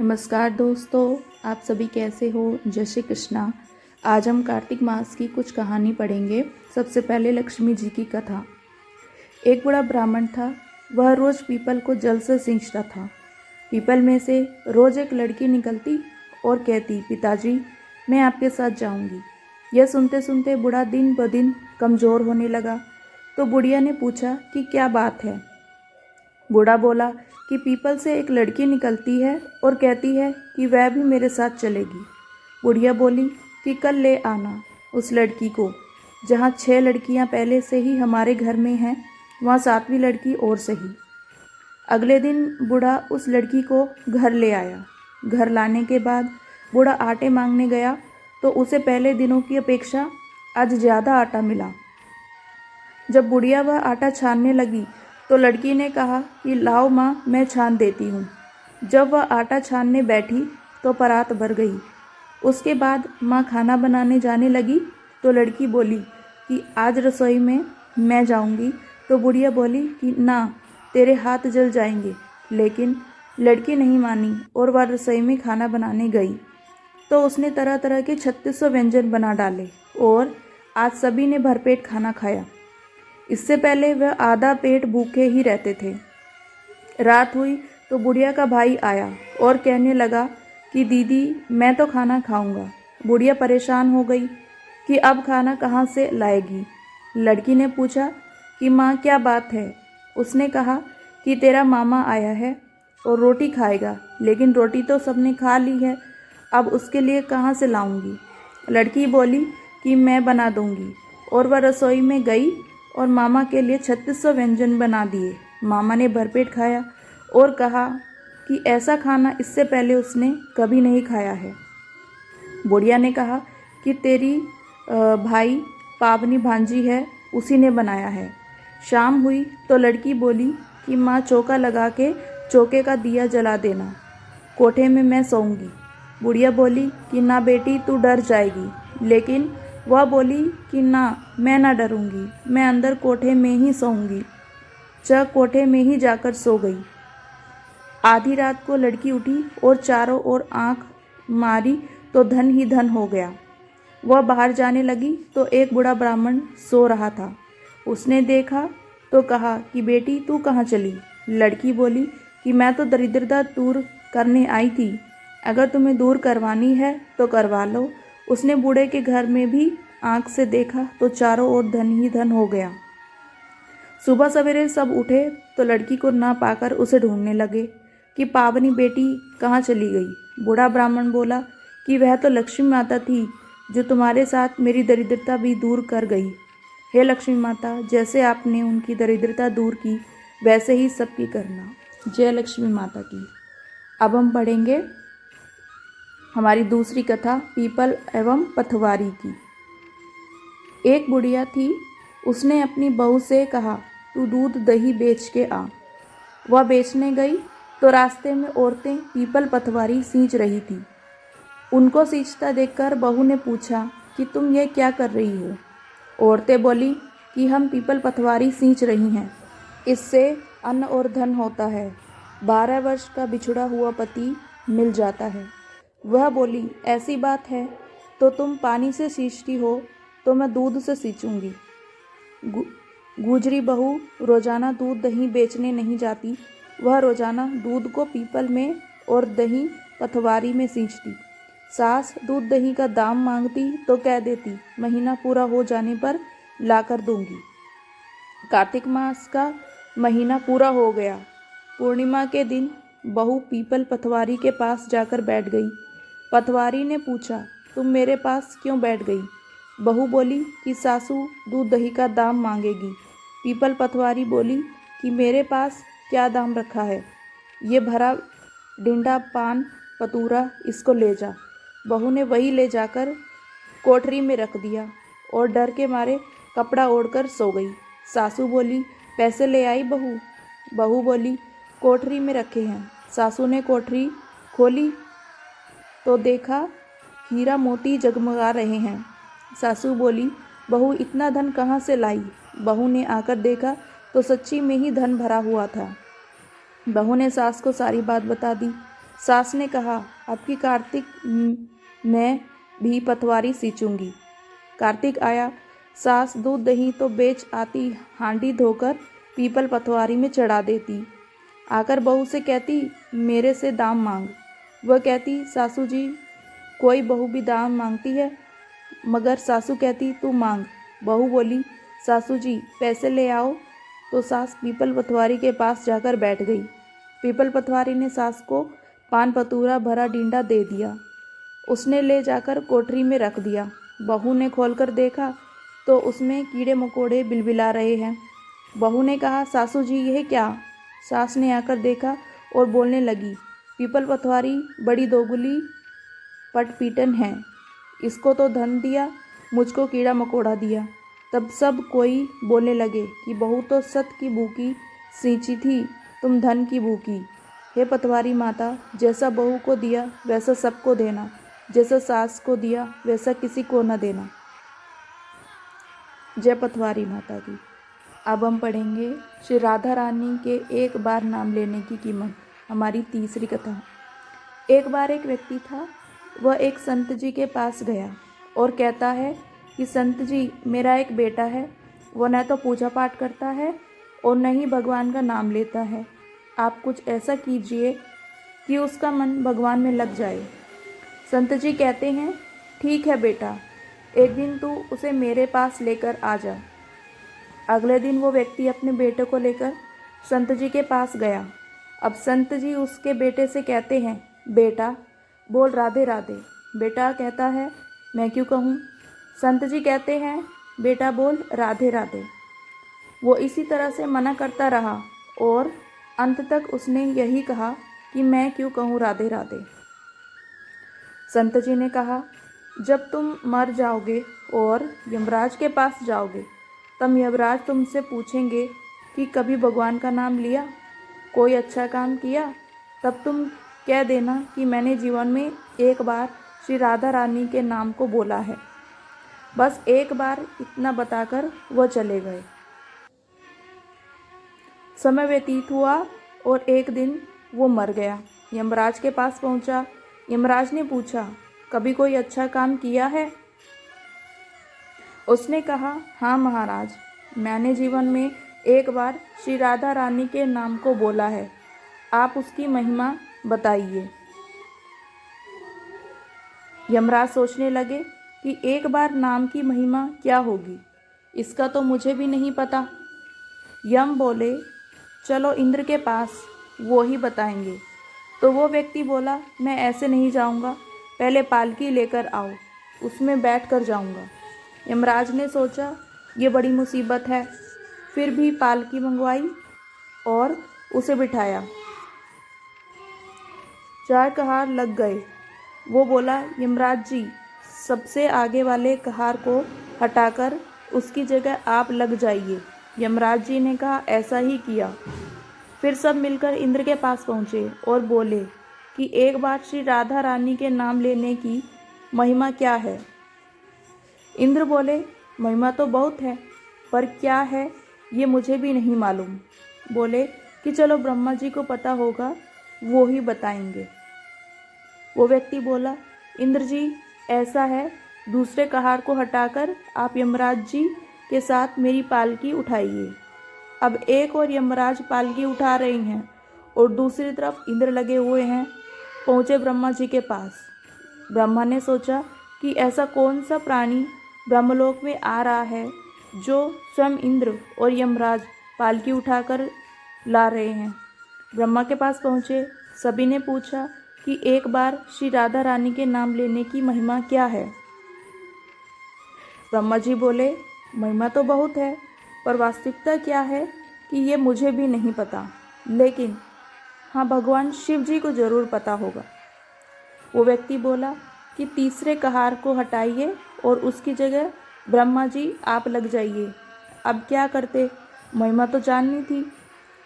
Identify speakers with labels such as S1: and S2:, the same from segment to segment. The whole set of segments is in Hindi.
S1: नमस्कार दोस्तों, आप सभी कैसे हो? जय श्री कृष्णा। आज हम कार्तिक मास की कुछ कहानी पढ़ेंगे। सबसे पहले लक्ष्मी जी की कथा। एक बड़ा ब्राह्मण था। वह रोज़ पीपल को जल से सींचता था। पीपल में से रोज़ एक लड़की निकलती और कहती, पिताजी मैं आपके साथ जाऊंगी। यह सुनते सुनते बूढ़ा दिन ब दिन कमज़ोर होने लगा। तो बुढ़िया ने पूछा कि क्या बात है। बूढ़ा बोला कि पीपल से एक लड़की निकलती है और कहती है कि वह भी मेरे साथ चलेगी। बुढ़िया बोली कि कल ले आना उस लड़की को। जहाँ 6 लड़कियाँ पहले से ही हमारे घर में हैं, वहाँ 7वीं लड़की और सही। अगले दिन बूढ़ा उस लड़की को घर ले आया। घर लाने के बाद बूढ़ा आटे मांगने गया तो उसे पहले दिनों की अपेक्षा आज ज़्यादा आटा मिला। जब बुढ़िया वह आटा छानने लगी तो लड़की ने कहा कि लाओ माँ, मैं छान देती हूँ। जब वह आटा छानने बैठी तो परात भर गई। उसके बाद माँ खाना बनाने जाने लगी तो लड़की बोली कि आज रसोई में मैं जाऊँगी। तो बुढ़िया बोली कि ना, तेरे हाथ जल जाएंगे। लेकिन लड़की नहीं मानी और वह रसोई में खाना बनाने गई तो उसने तरह तरह के 3600 व्यंजन बना डाले और आज सभी ने भरपेट खाना खाया। इससे पहले वह आधा पेट भूखे ही रहते थे। रात हुई तो बुढ़िया का भाई आया और कहने लगा कि दीदी मैं तो खाना खाऊंगा। बुढ़िया परेशान हो गई कि अब खाना कहाँ से लाएगी। लड़की ने पूछा कि माँ क्या बात है। उसने कहा कि तेरा मामा आया है और रोटी खाएगा, लेकिन रोटी तो सबने खा ली है, अब उसके लिए कहाँ से लाऊंगी। लड़की बोली कि मैं बना दूंगी और वह रसोई में गई और मामा के लिए 3600 व्यंजन बना दिए। मामा ने भरपेट खाया और कहा कि ऐसा खाना इससे पहले उसने कभी नहीं खाया है। बुढ़िया ने कहा कि तेरी भाई पावनी भांजी है, उसी ने बनाया है। शाम हुई तो लड़की बोली कि माँ चौका लगा के चौके का दिया जला देना, कोठे में मैं सोऊंगी। बुढ़िया बोली कि ना बेटी, तू डर जाएगी। लेकिन वह बोली कि ना, मैं ना डरूंगी, मैं अंदर कोठे में ही सोऊंगी। कोठे में ही जाकर सो गई। आधी रात को लड़की उठी और चारों ओर आंख मारी तो धन ही धन हो गया। वह बाहर जाने लगी तो एक बूढ़ा ब्राह्मण सो रहा था। उसने देखा तो कहा कि बेटी तू कहाँ चली। लड़की बोली कि मैं तो दरिद्रता दूर करने आई थी, अगर तुम्हें दूर करवानी है तो करवा लो। उसने बूढ़े के घर में भी आंख से देखा तो चारों ओर धन ही धन हो गया। सुबह सवेरे सब उठे तो लड़की को ना पाकर उसे ढूंढने लगे कि पावनी बेटी कहाँ चली गई। बूढ़ा ब्राह्मण बोला कि वह तो लक्ष्मी माता थी जो तुम्हारे साथ मेरी दरिद्रता भी दूर कर गई। हे लक्ष्मी माता, जैसे आपने उनकी दरिद्रता दूर की वैसे ही सबकी करना। जय लक्ष्मी माता की। अब हम पढ़ेंगे हमारी दूसरी कथा, पीपल एवं पथवारी की। एक बुढ़िया थी। उसने अपनी बहू से कहा, तू दूध दही बेच के आ। वह बेचने गई तो रास्ते में औरतें पीपल पथवारी सींच रही थी। उनको सींचता देखकर बहू ने पूछा कि तुम ये क्या कर रही हो। औरतें बोली कि हम पीपल पथवारी सींच रही हैं, इससे अन्न और धन होता है। 12 वर्ष का बिछुड़ा हुआ पति मिल जाता है। वह बोली, ऐसी बात है तो तुम पानी से सींचती हो तो मैं दूध से सींचूंगी। गुजरी बहू रोजाना दूध दही बेचने नहीं जाती, वह रोजाना दूध को पीपल में और दही पथवारी में सींचती। सास दूध दही का दाम मांगती तो कह देती, महीना पूरा हो जाने पर लाकर दूंगी। कार्तिक मास का महीना पूरा हो गया। पूर्णिमा के दिन बहू पीपल पथवारी के पास जाकर बैठ गई। पथवारी ने पूछा, तुम मेरे पास क्यों बैठ गई। बहू बोली कि सासू दूध दही का दाम मांगेगी। पीपल पथवारी बोली कि मेरे पास क्या दाम रखा है, ये भरा डिंडा पान पतूरा, इसको ले जा। बहू ने वही ले जाकर कोठरी में रख दिया और डर के मारे कपड़ा ओढ़कर सो गई। सासू बोली, पैसे ले आई बहू। बहू बोली, कोठरी में रखे हैं। सासू ने कोठरी खोली तो देखा हीरा मोती जगमगा रहे हैं। सासू बोली, बहू इतना धन कहाँ से लाई। बहू ने आकर देखा तो सच्ची में ही धन भरा हुआ था। बहू ने सास को सारी बात बता दी। सास ने कहा, अब की कार्तिक मैं भी पटवारी सींचूंगी। कार्तिक आया, सास दूध दही तो बेच आती, हांडी धोकर पीपल पटवारी में चढ़ा देती। आकर बहू से कहती, मेरे से दाम मांग। वह कहती, सासू जी कोई बहू भी दाम मांगती है? मगर सासू कहती, तू मांग। बहू बोली, सासू जी पैसे ले आओ। तो सास पीपल पटवारी के पास जाकर बैठ गई। पीपल पटवारी ने सास को पान पतूरा भरा डींडा दे दिया। उसने ले जाकर कोठरी में रख दिया। बहू ने खोलकर देखा तो उसमें कीड़े मकोड़े बिलबिला रहे हैं। बहू ने कहा, सासू जी यह क्या? सास ने आकर देखा और बोलने लगी, पीपल पटवारी बड़ी दोगुली पटपीटन है। इसको तो धन दिया, मुझको कीड़ा मकोड़ा दिया। तब सब कोई बोलने लगे कि बहू तो सत की भूखी सींची थी, तुम धन की भूखी। हे पटवारी माता, जैसा बहू को दिया वैसा सबको देना, जैसा सास को दिया वैसा किसी को न देना। जय पटवारी माता की। अब हम पढ़ेंगे श्री राधा रानी के एक बार नाम लेने की कीमत, हमारी तीसरी कथा। एक बार एक व्यक्ति था। वह एक संत जी के पास गया और कहता है कि संत जी, मेरा एक बेटा है। वह न तो पूजा पाठ करता है और न ही भगवान का नाम लेता है। आप कुछ ऐसा कीजिए कि उसका मन भगवान में लग जाए। संत जी कहते हैं, ठीक है बेटा, एक दिन तू उसे मेरे पास लेकर आ जा। अगले दिन वो व्यक्ति अपने बेटे को लेकर संत जी के पास गया। अब संत जी उसके बेटे से कहते हैं, बेटा बोल राधे राधे। बेटा कहता है, मैं क्यों कहूँ? संत जी कहते हैं, बेटा बोल राधे राधे। वो इसी तरह से मना करता रहा और अंत तक उसने यही कहा कि मैं क्यों कहूँ राधे राधे। संत जी ने कहा, जब तुम मर जाओगे और यमराज के पास जाओगे, तब यमराज तुमसे पूछेंगे कि कभी भगवान का नाम लिया, कोई अच्छा काम किया? तब तुम कह देना कि मैंने जीवन में एक बार श्री राधा रानी के नाम को बोला है। बस एक बार इतना बताकर वह चले गए। समय व्यतीत हुआ और एक दिन वो मर गया। यमराज के पास पहुंचा। यमराज ने पूछा, कभी कोई अच्छा काम किया है? उसने कहा, हाँ महाराज, मैंने जीवन में एक बार श्री राधा रानी के नाम को बोला है। आप उसकी महिमा बताइए। यमराज सोचने लगे कि एक बार नाम की महिमा क्या होगी, इसका तो मुझे भी नहीं पता। यम बोले, चलो इंद्र के पास, वो ही बताएंगे। तो वो व्यक्ति बोला, मैं ऐसे नहीं जाऊंगा, पहले पालकी लेकर आओ, उसमें बैठ कर जाऊंगा। यमराज ने सोचा, ये बड़ी मुसीबत है। फिर भी पालकी मंगवाई और उसे बिठाया। 4 कहार लग गए। वो बोला, यमराज जी, सबसे आगे वाले कहार को हटाकर उसकी जगह आप लग जाइए। यमराज जी ने कहा, ऐसा ही किया। फिर सब मिलकर इंद्र के पास पहुँचे और बोले कि एक बार श्री राधा रानी के नाम लेने की महिमा क्या है? इंद्र बोले, महिमा तो बहुत है, पर क्या है ये मुझे भी नहीं मालूम। बोले कि चलो ब्रह्मा जी को पता होगा, वो ही बताएंगे। वो व्यक्ति बोला, इंद्र जी, ऐसा है, दूसरे कहार को हटाकर आप यमराज जी के साथ मेरी पालकी उठाइए। अब एक और यमराज पालकी उठा रहे हैं और दूसरी तरफ इंद्र लगे हुए हैं। पहुँचे ब्रह्मा जी के पास। ब्रह्मा ने सोचा कि ऐसा कौन सा प्राणी ब्रह्मलोक में आ रहा है जो स्वयं इंद्र और यमराज पालकी उठाकर ला रहे हैं। ब्रह्मा के पास पहुँचे। सभी ने पूछा कि एक बार श्री राधा रानी के नाम लेने की महिमा क्या है? ब्रह्मा जी बोले, महिमा तो बहुत है, पर वास्तविकता क्या है कि ये मुझे भी नहीं पता, लेकिन हाँ, भगवान शिव जी को ज़रूर पता होगा। वो व्यक्ति बोला कि तीसरे कहार को हटाइए और उसकी जगह ब्रह्मा जी आप लग जाइए। अब क्या करते, महिमा तो जाननी थी।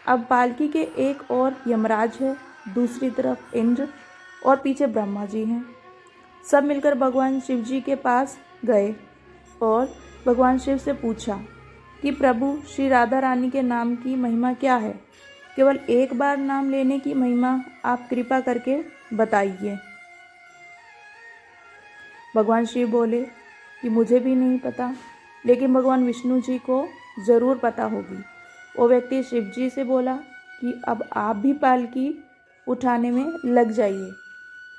S1: अब पालकी के एक और यमराज है, दूसरी तरफ इंद्र और पीछे ब्रह्मा जी हैं। सब मिलकर भगवान शिव जी के पास गए और भगवान शिव से पूछा कि प्रभु, श्री राधा रानी के नाम की महिमा क्या है? केवल एक बार नाम लेने की महिमा आप कृपा करके बताइए। भगवान शिव बोले कि मुझे भी नहीं पता, लेकिन भगवान विष्णु जी को ज़रूर पता होगी। वो व्यक्ति शिव जी से बोला कि अब आप भी पालकी उठाने में लग जाइए।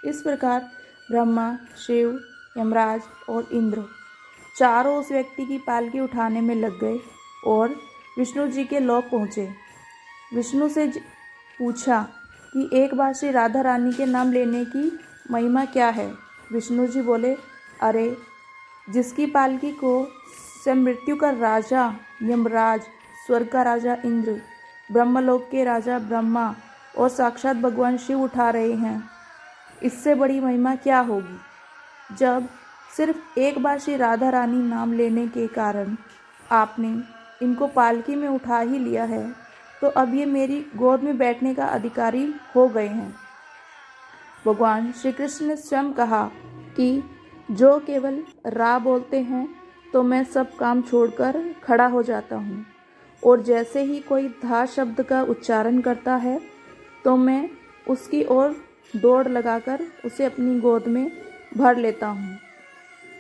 S1: इस प्रकार ब्रह्मा, शिव, यमराज और इंद्र चारों उस व्यक्ति की पालकी उठाने में लग गए और विष्णु जी के लोक पहुँचे। विष्णु से पूछा कि एक बार श्री राधा रानी के नाम लेने की महिमा क्या है। विष्णु जी बोले, अरे जिसकी पालकी को से मृत्यु का राजा यमराज, स्वर्ग का राजा इंद्र, ब्रह्मलोक के राजा ब्रह्मा और साक्षात भगवान शिव उठा रहे हैं, इससे बड़ी महिमा क्या होगी। जब सिर्फ एक बार श्री राधा रानी नाम लेने के कारण आपने इनको पालकी में उठा ही लिया है, तो अब ये मेरी गोद में बैठने का अधिकारी हो गए हैं। भगवान श्री कृष्ण ने स्वयं कहा कि जो केवल रा बोलते हैं तो मैं सब काम छोड़कर खड़ा हो जाता हूँ, और जैसे ही कोई धा शब्द का उच्चारण करता है तो मैं उसकी ओर दौड़ लगाकर उसे अपनी गोद में भर लेता हूँ।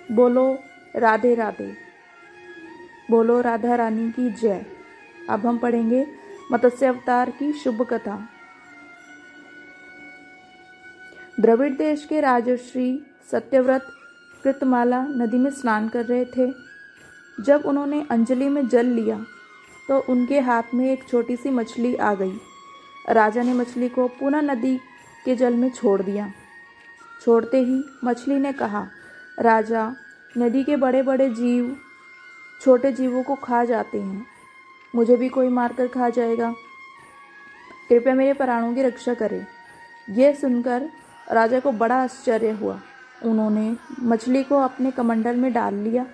S1: बोलो राधे राधे, बोलो राधा रानी की जय। अब हम पढ़ेंगे मत्स्य अवतार की शुभ कथा। द्रविड़ देश के राजर्षि सत्यव्रत कृतमाला नदी में स्नान कर रहे थे। जब उन्होंने अंजलि में जल लिया तो उनके हाथ में एक छोटी सी मछली आ गई। राजा ने मछली को पुनः नदी के जल में छोड़ दिया। छोड़ते ही मछली ने कहा, राजा, नदी के बड़े बड़े जीव छोटे जीवों को खा जाते हैं, मुझे भी कोई मारकर खा जाएगा, कृपया मेरे प्राणों की रक्षा करें। यह सुनकर राजा को बड़ा आश्चर्य हुआ। उन्होंने मछली को अपने कमंडल में डाल लिया,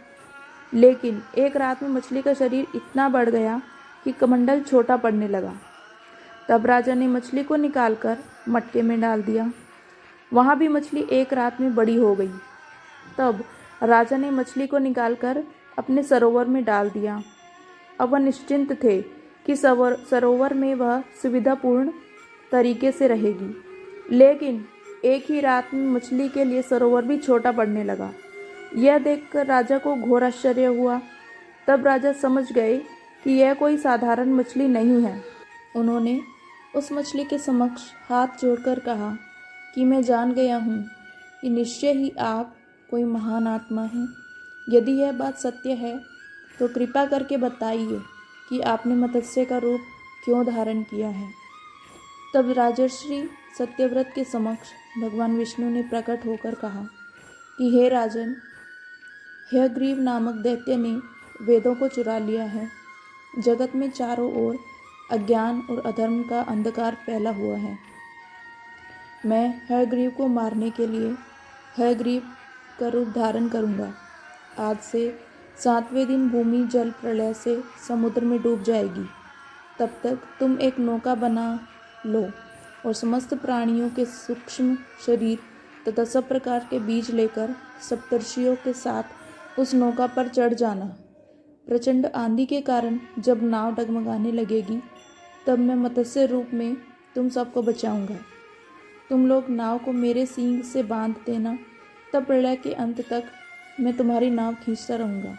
S1: लेकिन एक रात में मछली का शरीर इतना बढ़ गया कि कमंडल छोटा पड़ने लगा। तब राजा ने मछली को निकालकर मटके में डाल दिया। वहाँ भी मछली एक रात में बड़ी हो गई। तब राजा ने मछली को निकालकर अपने सरोवर में डाल दिया। अब वह निश्चिंत थे कि सरोवर में वह सुविधापूर्ण तरीके से रहेगी, लेकिन एक ही रात में मछली के लिए सरोवर भी छोटा पड़ने लगा। यह देखकर राजा को घोर आश्चर्य हुआ। तब राजा समझ गए कि यह कोई साधारण मछली नहीं है। उन्होंने उस मछली के समक्ष हाथ जोड़कर कहा कि मैं जान गया हूँ कि निश्चय ही आप कोई महान आत्मा हैं। यदि यह बात सत्य है तो कृपा करके बताइए कि आपने मत्स्य का रूप क्यों धारण किया है। तब राजर्षि सत्यव्रत के समक्ष भगवान विष्णु ने प्रकट होकर कहा कि हे राजन, हयग्रीव नामक दैत्य ने वेदों को चुरा लिया है। जगत में चारों ओर अज्ञान और अधर्म का अंधकार फैला हुआ है। मैं हयग्रीव को मारने के लिए हयग्रीव का रूप धारण करूँगा। आज से 7वें दिन भूमि जल प्रलय से समुद्र में डूब जाएगी। तब तक तुम एक नौका बना लो और समस्त प्राणियों के सूक्ष्म शरीर तथा सब प्रकार के बीज लेकर सप्तर्षियों के साथ उस नौका पर चढ़ जाना। प्रचंड आंधी के कारण जब नाव डगमगाने लगेगी, तब मैं मत्स्य रूप में तुम सबको बचाऊंगा। तुम लोग नाव को मेरे सींग से बांध देना, तब प्रलय के अंत तक मैं तुम्हारी नाव खींचता रहूँगा।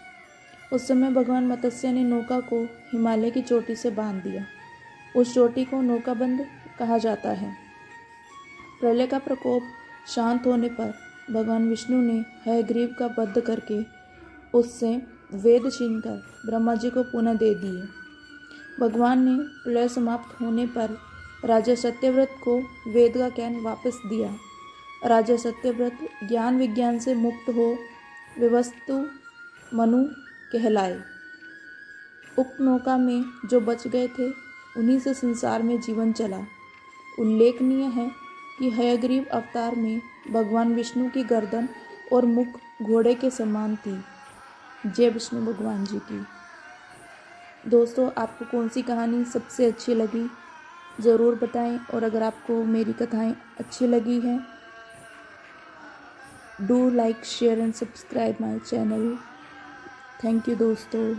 S1: उस समय भगवान मत्स्य ने नौका को हिमालय की चोटी से बांध दिया। उस चोटी को नौकाबंद कहा जाता है। प्रलय का प्रकोप शांत होने पर भगवान विष्णु ने हयग्रीव का वध करके उससे वेद छीनकर ब्रह्मा जी को पुनः दे दिए। भगवान ने प्रलय समाप्त होने पर राजा सत्यव्रत को वेद का ज्ञान वापस दिया। राजा सत्यव्रत ज्ञान विज्ञान से मुक्त हो विवस्तु मनु कहलाए। उक्त नौका में जो बच गए थे, उन्हीं से संसार में जीवन चला। उल्लेखनीय है कि हयग्रीव अवतार में भगवान विष्णु की गर्दन और मुख घोड़े के समान थी। जय विष्णु भगवान जी की। दोस्तों, आपको कौन सी कहानी सबसे अच्छी लगी ज़रूर बताएं, और अगर आपको मेरी कथाएं अच्छी लगी हैं, do like, share and subscribe my channel. Thank you दोस्तों।